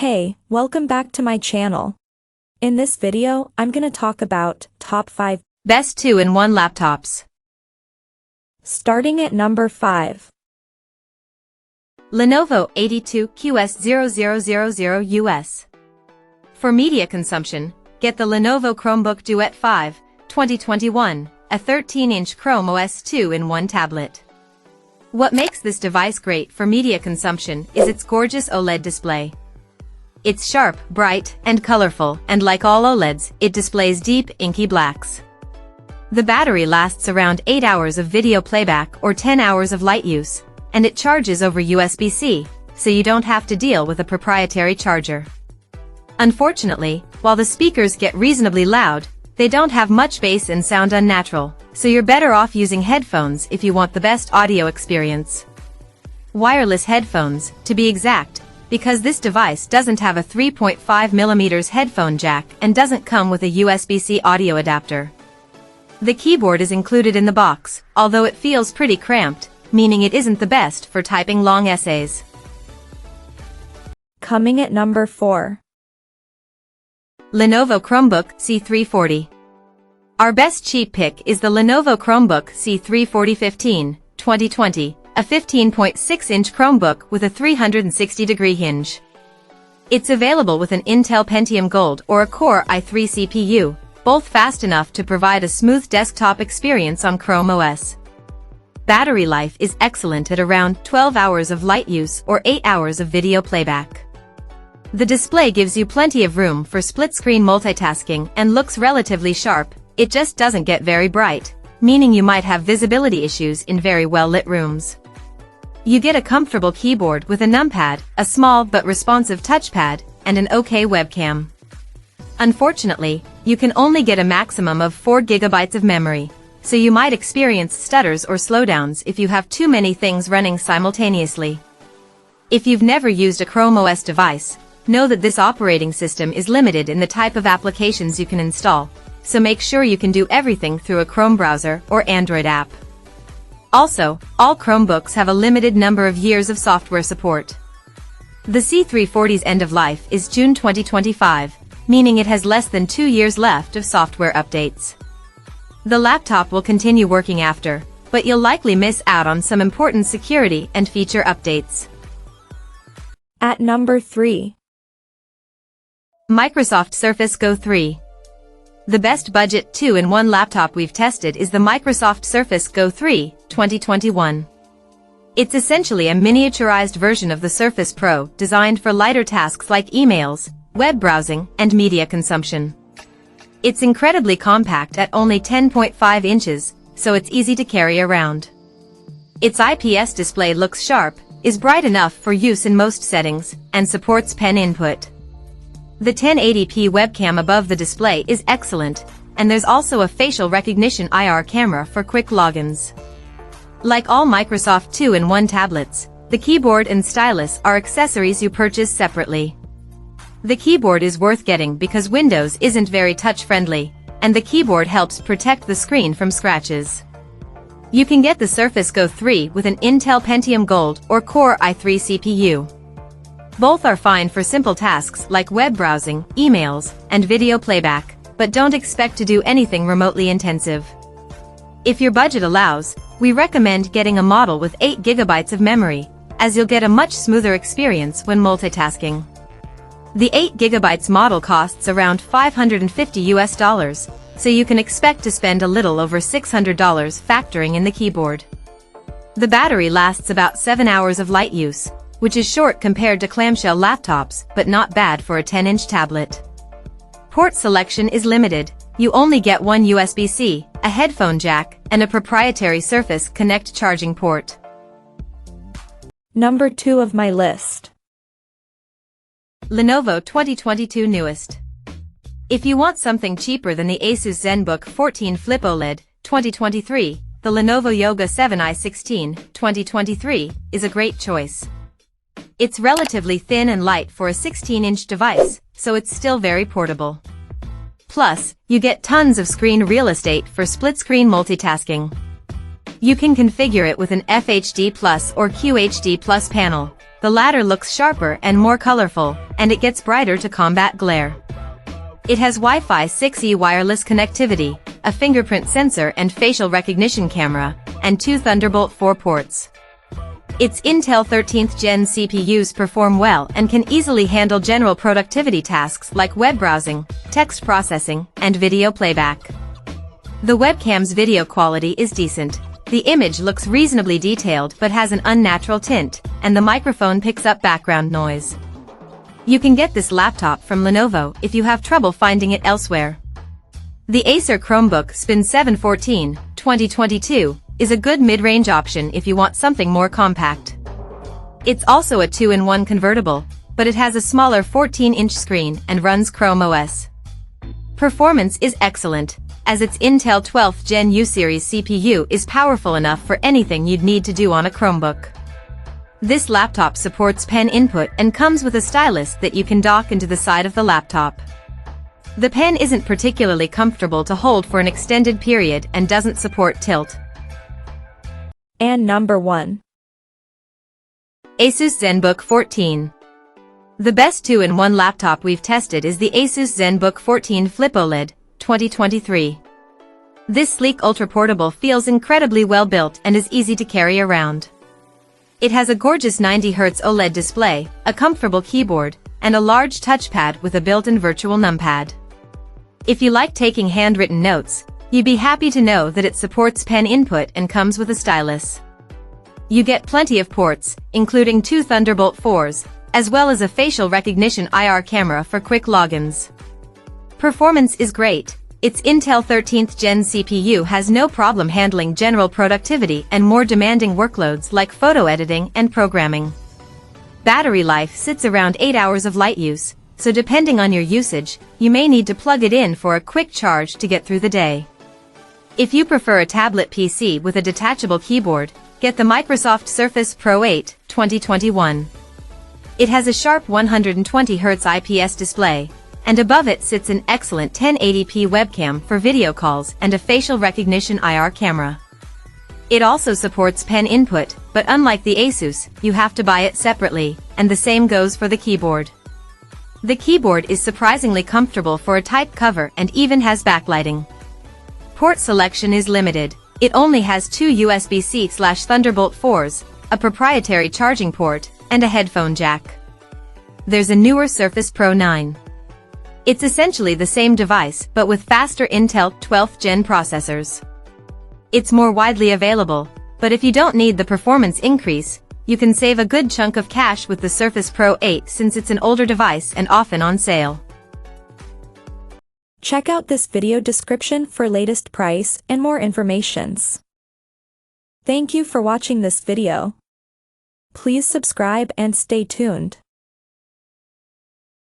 Hey, welcome back to my channel. In this video, I'm gonna talk about top 5 best 2-in-1 laptops. Starting at number 5. Lenovo 82QS0000US. For media consumption, get the Lenovo Chromebook Duet 5, 2021, a 13-inch Chrome OS 2-in-1 tablet. What makes this device great for media consumption is its gorgeous OLED display. It's sharp, bright, and colorful, and like all OLEDs, it displays deep, inky blacks. The battery lasts around 8 hours of video playback or 10 hours of light use, and it charges over USB-C, so you don't have to deal with a proprietary charger. Unfortunately, while the speakers get reasonably loud, they don't have much bass and sound unnatural, so you're better off using headphones if you want the best audio experience. Wireless headphones, to be exact, because this device doesn't have a 3.5mm headphone jack and doesn't come with a USB-C audio adapter. The keyboard is included in the box, although it feels pretty cramped, meaning it isn't the best for typing long essays. Coming at number 4. Lenovo Chromebook C340. Our best cheap pick is the Lenovo Chromebook C340 15, 2020, a 15.6-inch Chromebook with a 360-degree hinge. It's available with an Intel Pentium Gold or a Core i3 CPU, both fast enough to provide a smooth desktop experience on Chrome OS. Battery life is excellent at around 12 hours of light use or 8 hours of video playback. The display gives you plenty of room for split-screen multitasking and looks relatively sharp. It just doesn't get very bright, meaning you might have visibility issues in very well-lit rooms. You get a comfortable keyboard with a numpad, a small but responsive touchpad, and an OK webcam. Unfortunately, you can only get a maximum of 4 GB of memory, so you might experience stutters or slowdowns if you have too many things running simultaneously. If you've never used a Chrome OS device, know that this operating system is limited in the type of applications you can install, so make sure you can do everything through a Chrome browser or Android app. Also, all Chromebooks have a limited number of years of software support. The C340's end of life is June 2025, meaning it has less than 2 years left of software updates. The laptop will continue working after, but you'll likely miss out on some important security and feature updates. At number 3. Microsoft Surface Go 3. The best budget 2-in-1 laptop we've tested is the Microsoft Surface Go 3, 2021. It's essentially a miniaturized version of the Surface Pro designed for lighter tasks like emails, web browsing, and media consumption. It's incredibly compact at only 10.5 inches, so it's easy to carry around. Its IPS display looks sharp, is bright enough for use in most settings, and supports pen input. The 1080p webcam above the display is excellent, and there's also a facial recognition IR camera for quick logins. Like all Microsoft 2-in-1 tablets, the keyboard and stylus are accessories you purchase separately. The keyboard is worth getting because Windows isn't very touch-friendly, and the keyboard helps protect the screen from scratches. You can get the Surface Go 3 with an Intel Pentium Gold or Core i3 CPU. Both are fine for simple tasks like web browsing, emails, and video playback, but don't expect to do anything remotely intensive. If your budget allows, we recommend getting a model with 8 GB of memory, as you'll get a much smoother experience when multitasking. The 8 GB model costs around $550, so you can expect to spend a little over $600 factoring in the keyboard. The battery lasts about 7 hours of light use, which is short compared to clamshell laptops, but not bad for a 10-inch tablet. Port selection is limited. You only get one USB-C, a headphone jack, and a proprietary Surface Connect charging port. Number 2 of my list. Lenovo 2022 newest. If you want something cheaper than the ASUS Zenbook 14 Flip OLED, 2023, the Lenovo Yoga 7i16, 2023, is a great choice. It's relatively thin and light for a 16-inch device, so it's still very portable. Plus, you get tons of screen real estate for split-screen multitasking. You can configure it with an FHD Plus or QHD Plus panel, The latter looks sharper and more colorful, and it gets brighter to combat glare. It has Wi-Fi 6E wireless connectivity, a fingerprint sensor and facial recognition camera, and 2 Thunderbolt 4 ports. Its Intel 13th Gen CPUs perform well and can easily handle general productivity tasks like web browsing, text processing, and video playback. The webcam's video quality is decent. The image looks reasonably detailed but has an unnatural tint, and the microphone picks up background noise. You can get this laptop from Lenovo if you have trouble finding it elsewhere. The Acer Chromebook Spin 714, 2022, is a good mid-range option if you want something more compact. It's also a 2-in-1 convertible, but it has a smaller 14-inch screen and runs Chrome OS. Performance is excellent, as its Intel 12th Gen U-Series CPU is powerful enough for anything you'd need to do on a Chromebook. This laptop supports pen input and comes with a stylus that you can dock into the side of the laptop. The pen isn't particularly comfortable to hold for an extended period and doesn't support tilt. And number 1. ASUS Zenbook 14. The best 2-in-1 laptop we've tested is the ASUS Zenbook 14 Flip OLED, 2023. This sleek ultra-portable feels incredibly well built and is easy to carry around. It has a gorgeous 90Hz OLED display, a comfortable keyboard, and a large touchpad with a built-in virtual numpad. If you like taking handwritten notes, you'd be happy to know that it supports pen input and comes with a stylus. You get plenty of ports, including 2 Thunderbolt 4s, as well as a facial recognition IR camera for quick logins. Performance is great. Its Intel 13th Gen CPU has no problem handling general productivity and more demanding workloads like photo editing and programming. Battery life sits around 8 hours of light use, so depending on your usage, you may need to plug it in for a quick charge to get through the day. If you prefer a tablet PC with a detachable keyboard, get the Microsoft Surface Pro 8, 2021. It has a sharp 120Hz IPS display, and above it sits an excellent 1080p webcam for video calls and a facial recognition IR camera. It also supports pen input, but unlike the ASUS, you have to buy it separately, and the same goes for the keyboard. The keyboard is surprisingly comfortable for a type cover and even has backlighting. Port selection is limited. It only has 2 USB-C/Thunderbolt 4s, a proprietary charging port, and a headphone jack. There's a newer Surface Pro 9. It's essentially the same device but with faster Intel 12th Gen processors. It's more widely available, but if you don't need the performance increase, you can save a good chunk of cash with the Surface Pro 8 since it's an older device and often on sale. Check out this video description for latest price and more informations. Thank you for watching this video. Please subscribe and stay tuned.